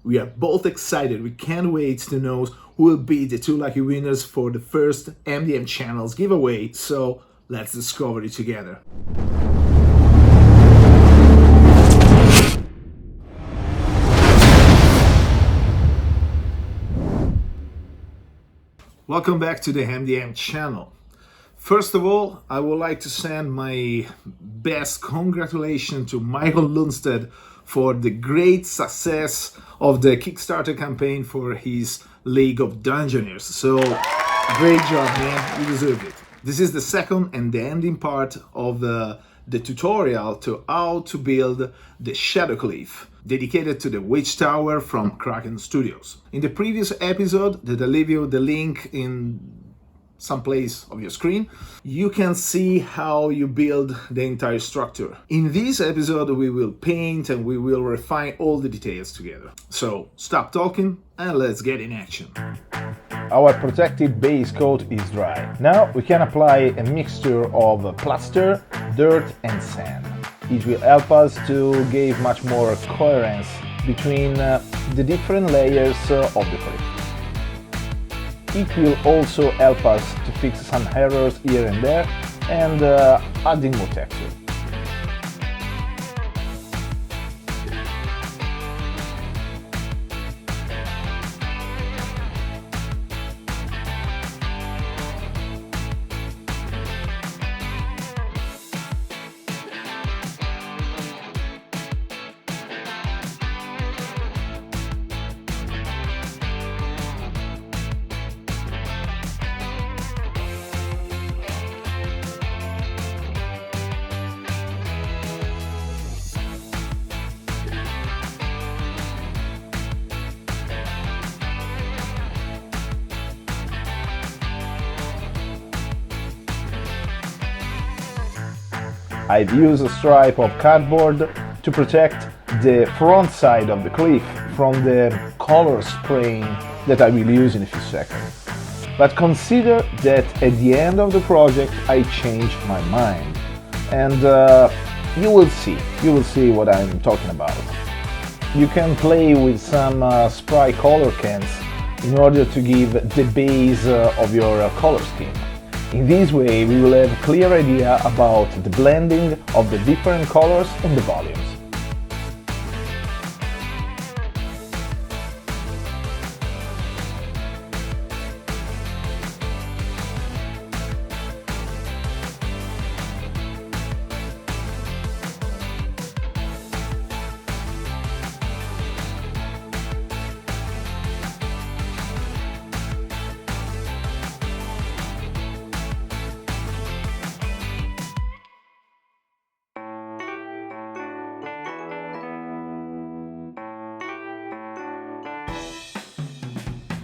We are both excited. We can't wait to know who will be the two lucky winners for the first MDM Channels giveaway. So let's discover it together. Welcome back to the MDM channel. First of all, I would like to send my best congratulations to Michael Lundstedt for the great success of the Kickstarter campaign for his League of Dungeoneers. So, great job, man. You deserve it. This is the second and the ending part of the tutorial to how to build the Shadow Cliff, dedicated to the Witch Tower from Kraken Studios. In the previous episode that I leave you the link in some place of your screen, you can see how you build the entire structure. In this episode we will paint and we will refine all the details together. So stop talking and let's get in action. Our protective base coat is dry. Now we can apply a mixture of plaster, dirt and sand. It will help us to give much more coherence between the different layers of the cliff. It will also help us to fix some errors here and there and adding more texture. I've used a stripe of cardboard to protect the front side of the cliff from the color spraying that I will use in a few seconds. But consider that at the end of the project I changed my mind, and you will see what I'm talking about. You can play with some spray color cans in order to give the base of your color scheme. In this way we will have a clear idea about the blending of the different colors and the volumes.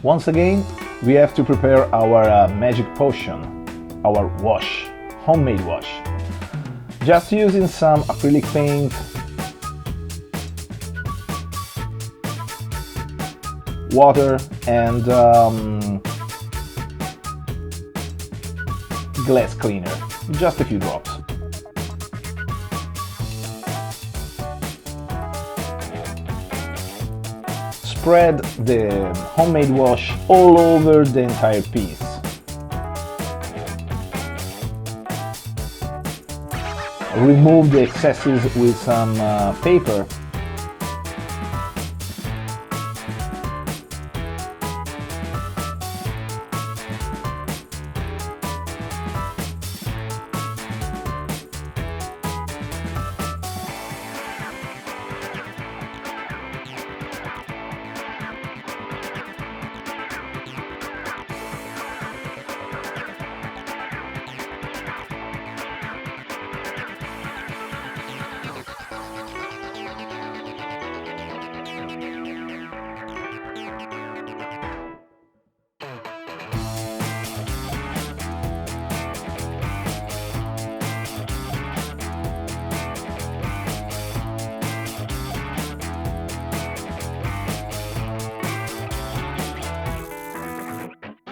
Once again, we have to prepare our magic potion, our wash, homemade wash. Just using some acrylic paint, water and glass cleaner, just a few drops. Spread the homemade wash all over the entire piece. Remove the excesses with some paper.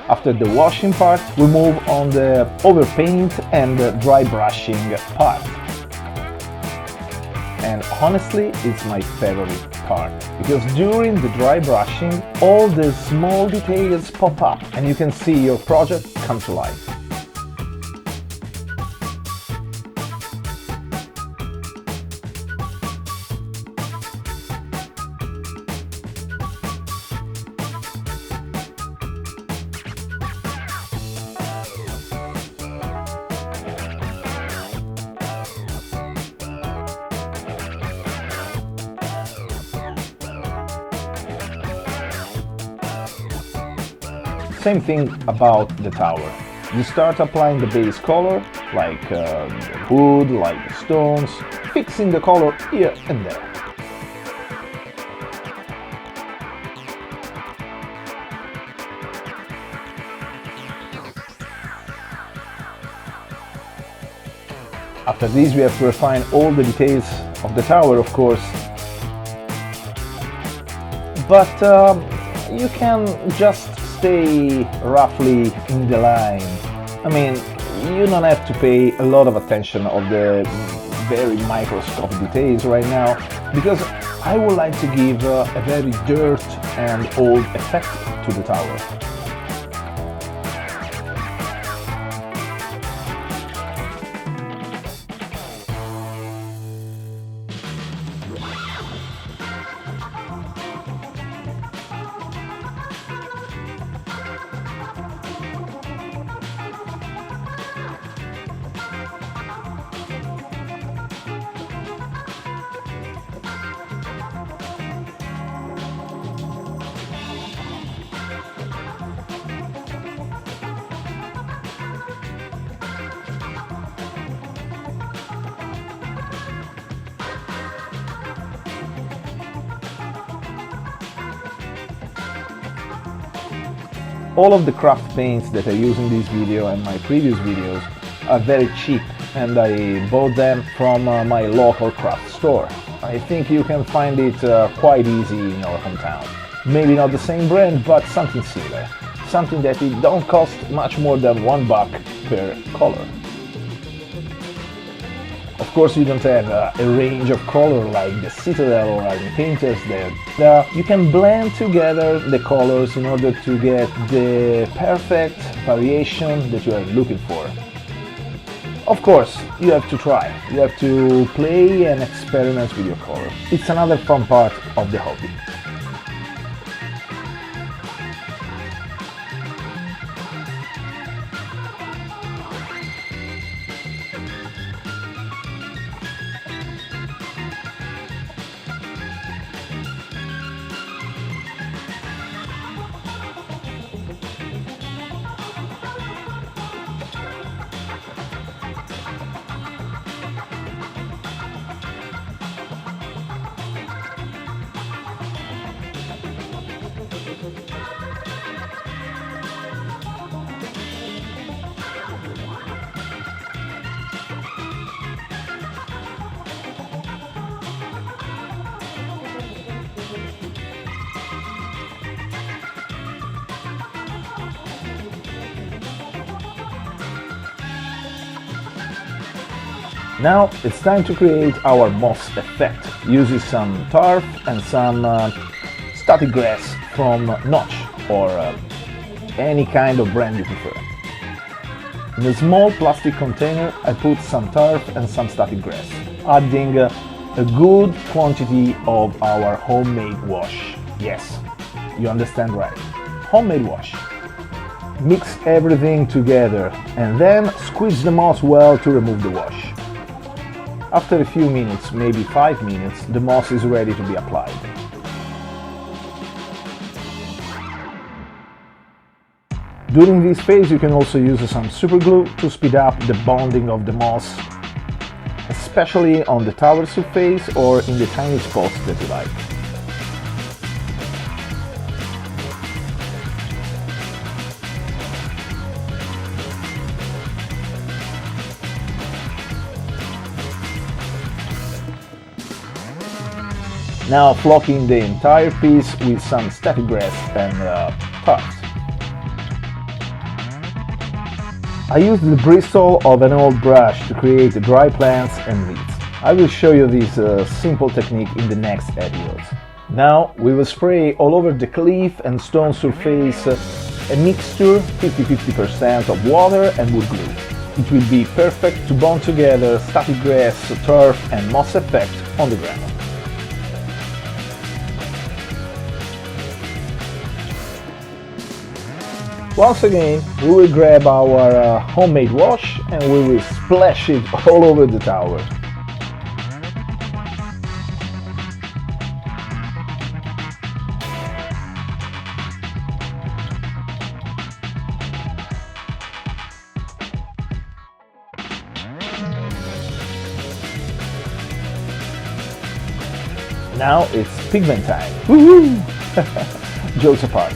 After the washing part, we move on the overpaint and dry brushing part. And honestly, it's my favorite part, because during the dry brushing, all the small details pop up and you can see your project come to life. Same thing about the tower. You start applying the base color, like the wood, like the stones, fixing the color here and there. After this we have to refine all the details of the tower, of course, but you can just stay roughly in the line. I mean, you don't have to pay a lot of attention of the very microscopic details right now, because I would like to give a very dirt and old effect to the tower. All of the craft paints that I use in this video and my previous videos are very cheap, and I bought them from my local craft store. I think you can find it quite easy in your hometown. Maybe not the same brand, but something similar. Something that it don't cost much more than $1 per color. Of course, you don't have a range of color like the Citadel or Army Painters there. You can blend together the colors in order to get the perfect variation that you are looking for. Of course, you have to try. You have to play and experiment with your color. It's another fun part of the hobby. Now it's time to create our moss effect, using some turf and some static grass from Notch or any kind of brand you prefer. In a small plastic container I put some turf and some static grass, adding a good quantity of our homemade wash. Yes, you understand right, homemade wash. Mix everything together and then squeeze the moss well to remove the wash. After a few minutes, maybe 5 minutes, the moss is ready to be applied. During this phase you can also use some super glue to speed up the bonding of the moss, especially on the tower surface or in the tiny spots that you like. Now flocking the entire piece with some static grass and turf. I used the bristle of an old brush to create dry plants and leaves. I will show you this simple technique in the next episode. Now we will spray all over the cliff and stone surface a mixture 50-50% of water and wood glue. It will be perfect to bond together static grass, turf and moss effect on the ground. Once again, we will grab our homemade wash and we will splash it all over the tower. Now it's pigment time. Woohoo! Jokes apart.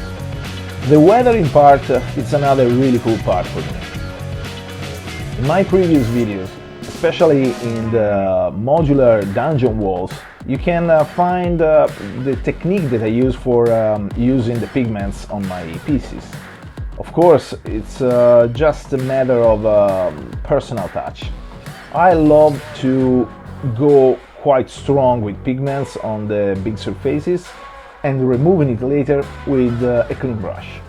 The weathering part is another really cool part for me. In my previous videos, especially in the modular dungeon walls, you can find the technique that I use for using the pigments on my pieces. Of course, it's just a matter of personal touch. I love to go quite strong with pigments on the big surfaces and removing it later with a clean brush.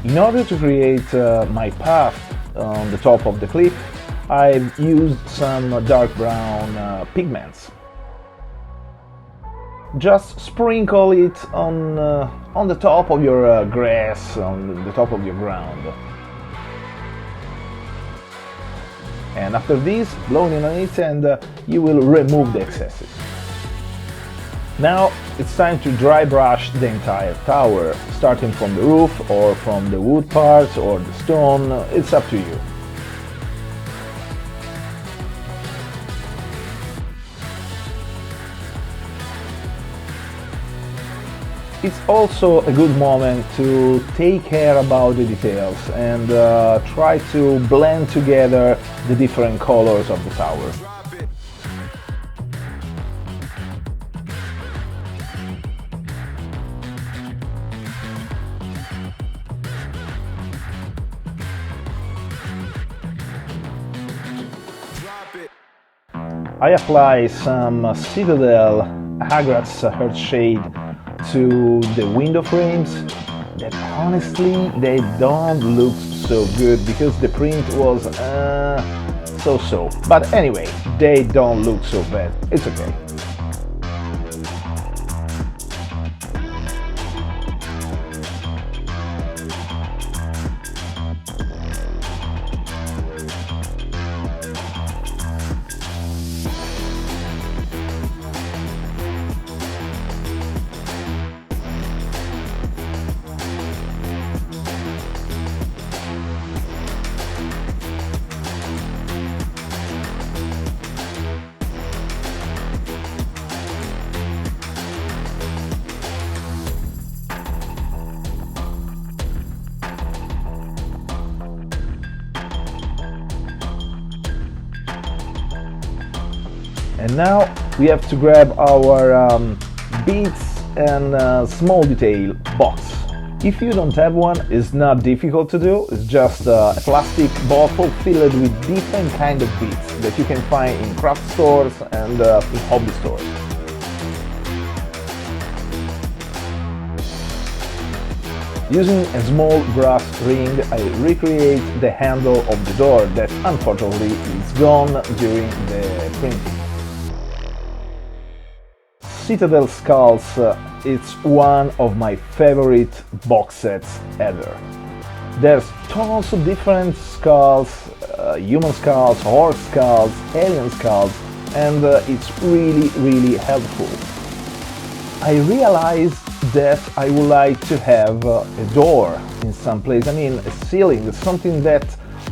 In order to create my path on the top of the cliff, I've used some dark brown pigments. Just sprinkle it on the top of your grass, on the top of your ground. And after this, blow in on it and you will remove the excesses. Now it's time to dry brush the entire tower, starting from the roof or from the wood part or the stone, it's up to you. It's also a good moment to take care about the details and try to blend together the different colors of the tower. I apply some Citadel Agrat's Earthshade to the window frames that honestly they don't look so good because the print was so-so. But anyway, they don't look so bad, it's okay. And now we have to grab our beads and small detail box. If you don't have one, it's not difficult to do. It's just a plastic bottle filled with different kind of beads that you can find in craft stores and in hobby stores. Using a small brass ring, I recreate the handle of the door that unfortunately is gone during the printing. Citadel Skulls, it's one of my favorite box sets ever. There's tons of different skulls, human skulls, orc skulls, alien skulls, and it's really helpful. I realized that I would like to have a door in some place, I mean a ceiling, something that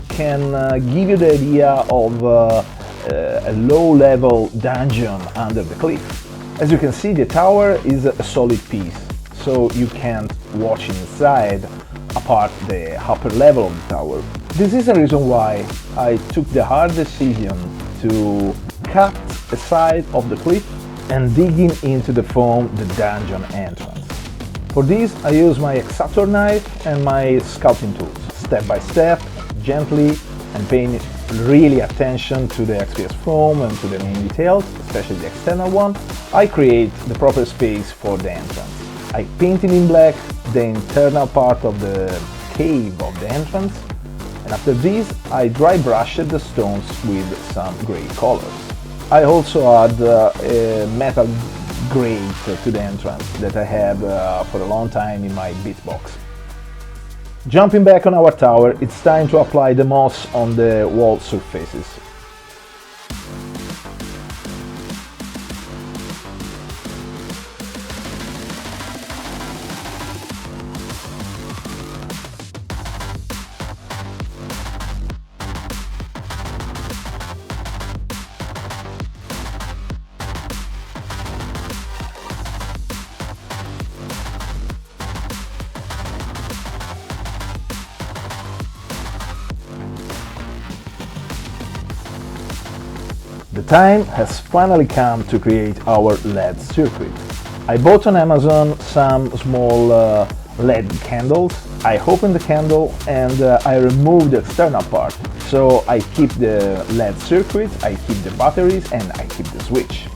can give you the idea of a low-level dungeon under the cliff. As you can see, the tower is a solid piece, so you can't watch inside apart the upper level of the tower. This is the reason why I took the hard decision to cut a side of the cliff and digging into the foam the dungeon entrance. For this I use my X-Acto knife and my sculpting tools, step by step, gently, and paying really attention to the XPS foam and to the main details, especially the external one. I create the proper space for the entrance. I painted in black the internal part of the cave of the entrance, and after this I dry brushed the stones with some grey colors. I also add a metal grate to the entrance that I have for a long time in my bit box. Jumping back on our tower, it's time to apply the moss on the wall surfaces. The time has finally come to create our LED circuit. I bought on Amazon some small LED candles. I opened the candle and I removed the external part. So I keep the LED circuit, I keep the batteries, and I keep the switch.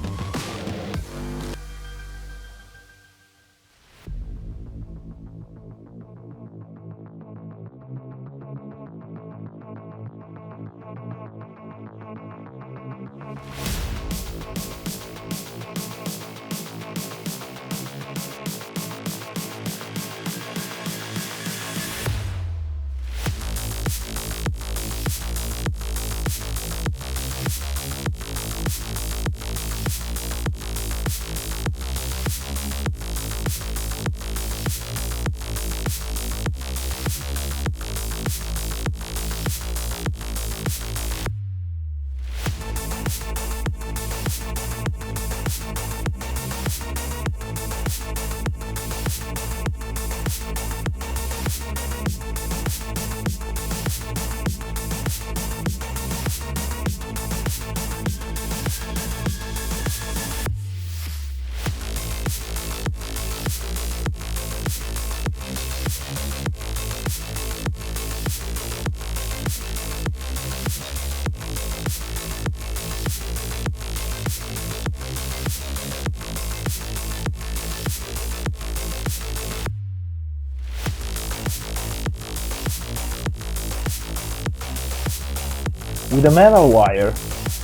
With a metal wire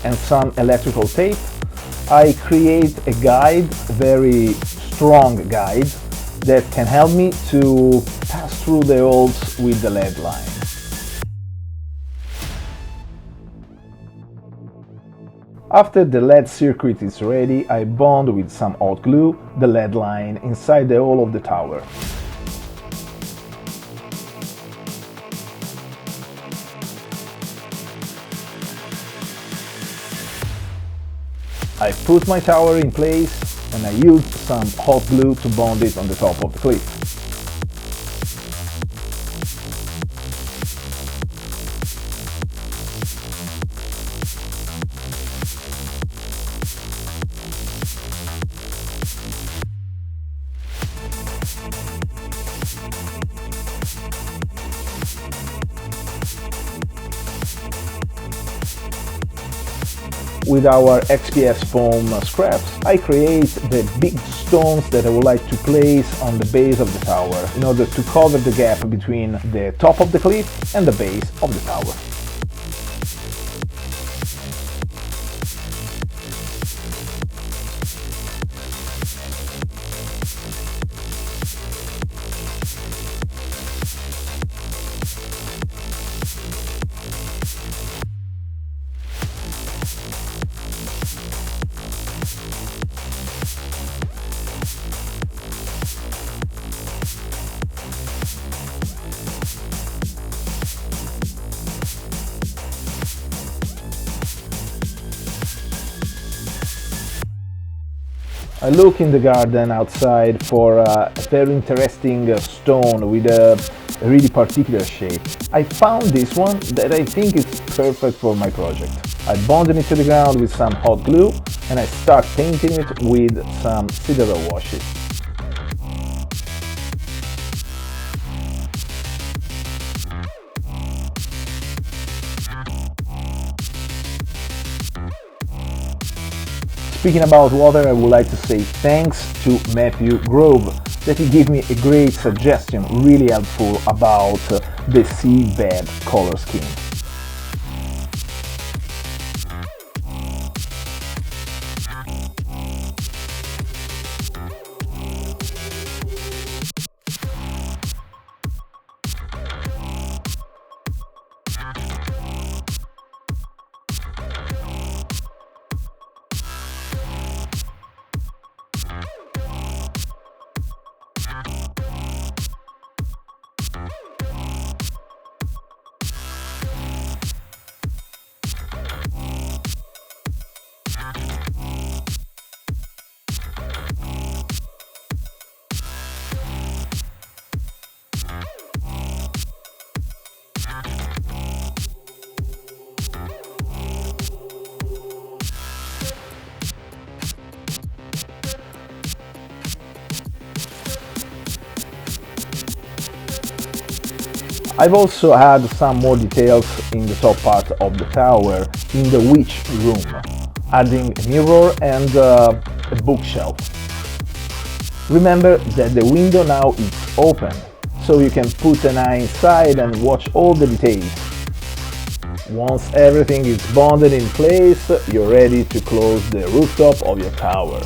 and some electrical tape, I create a guide, very strong guide, that can help me to pass through the holes with the LED line. After the LED circuit is ready, I bond with some hot glue the LED line inside the hole of the tower. I put my tower in place and I used some hot glue to bond it on the top of the cliff. With our XPS foam scraps, I create the big stones that I would like to place on the base of the tower in order to cover the gap between the top of the cliff and the base of the tower. I look in the garden outside for a very interesting stone with a really particular shape. I found this one that I think is perfect for my project. I bonded it to the ground with some hot glue and I start painting it with some citadel washes. Speaking about water, I would like to say thanks to Matthew Grove that he gave me a great suggestion, really helpful about the seabed color scheme. I've also had some more details in the top part of the tower, in the witch room, adding a mirror and a bookshelf. Remember that the window now is open, so you can put an eye inside and watch all the details. Once everything is bonded in place, you're ready to close the rooftop of your tower.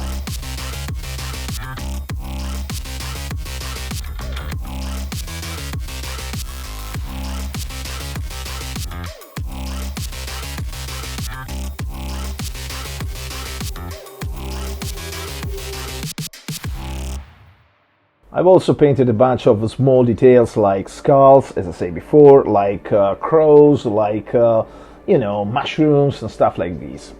I've also painted a bunch of small details like skulls, as I said before, like crows, like, mushrooms and stuff like these.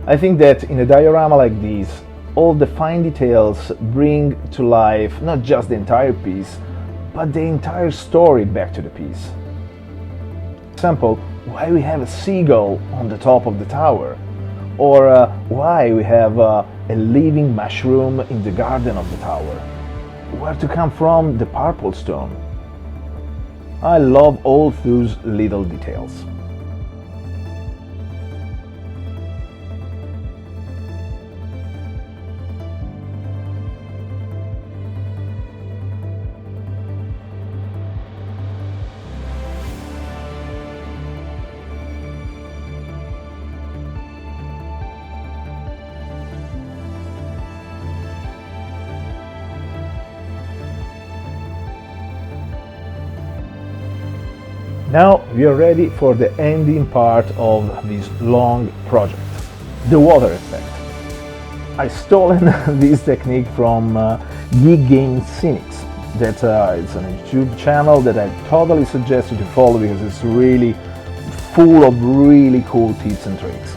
I think that in a diorama like this, all the fine details bring to life not just the entire piece, but the entire story back to the piece. For example, why we have a seagull on the top of the tower, or why we have a living mushroom in the garden of the tower, where to come from the purple stone. I love all those little details. Now we are ready for the ending part of this long project, the water effect. I've stolen this technique from Geek Game Cynics. that it's a YouTube channel that I totally suggest you to follow because it's really full of really cool tips and tricks.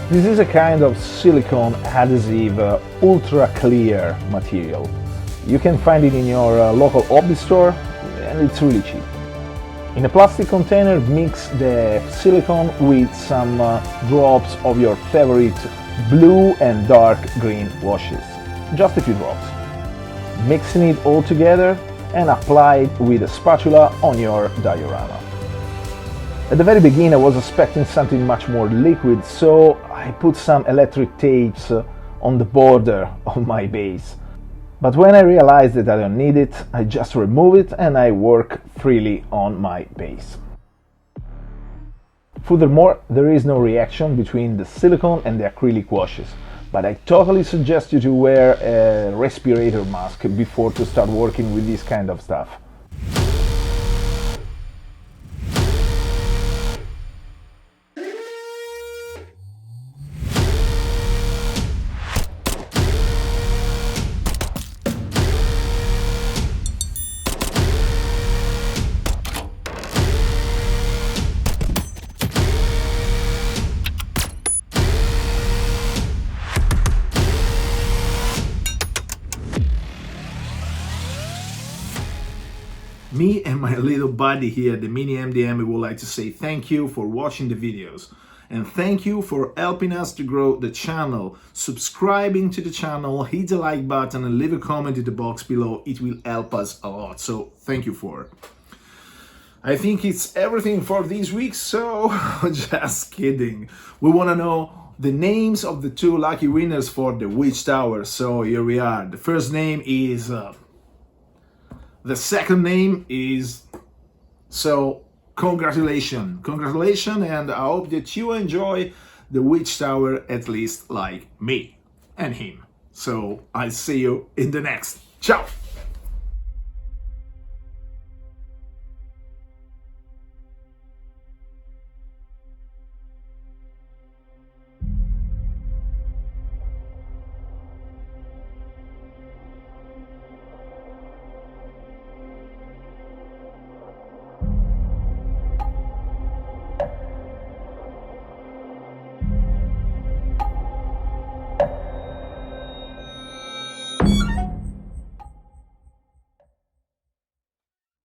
This is a kind of silicone adhesive ultra clear material. You can find it in your local hobby store and it's really cheap. In a plastic container, mix the silicone with some drops of your favorite blue and dark green washes. Just a few drops. Mixing it all together and apply it with a spatula on your diorama. At the very beginning I was expecting something much more liquid, so I put some electric tapes on the border of my base. But when I realized that I don't need it, I just remove it and I work freely on my base. Furthermore, there is no reaction between the silicone and the acrylic washes, but I totally suggest you to wear a respirator mask before to start working with this kind of stuff. Me and my little buddy here, the mini MDM, would like to say thank you for watching the videos. And thank you for helping us to grow the channel. Subscribing to the channel, hit the like button and leave a comment in the box below. It will help us a lot. So thank you for it. I think it's everything for this week, so just kidding. We want to know the names of the two lucky winners for the Witch Tower. So here we are. The first name is... the second name is, so congratulations, and I hope that you enjoy the Witch Tower at least like me and him. So I'll see you in the next. Ciao!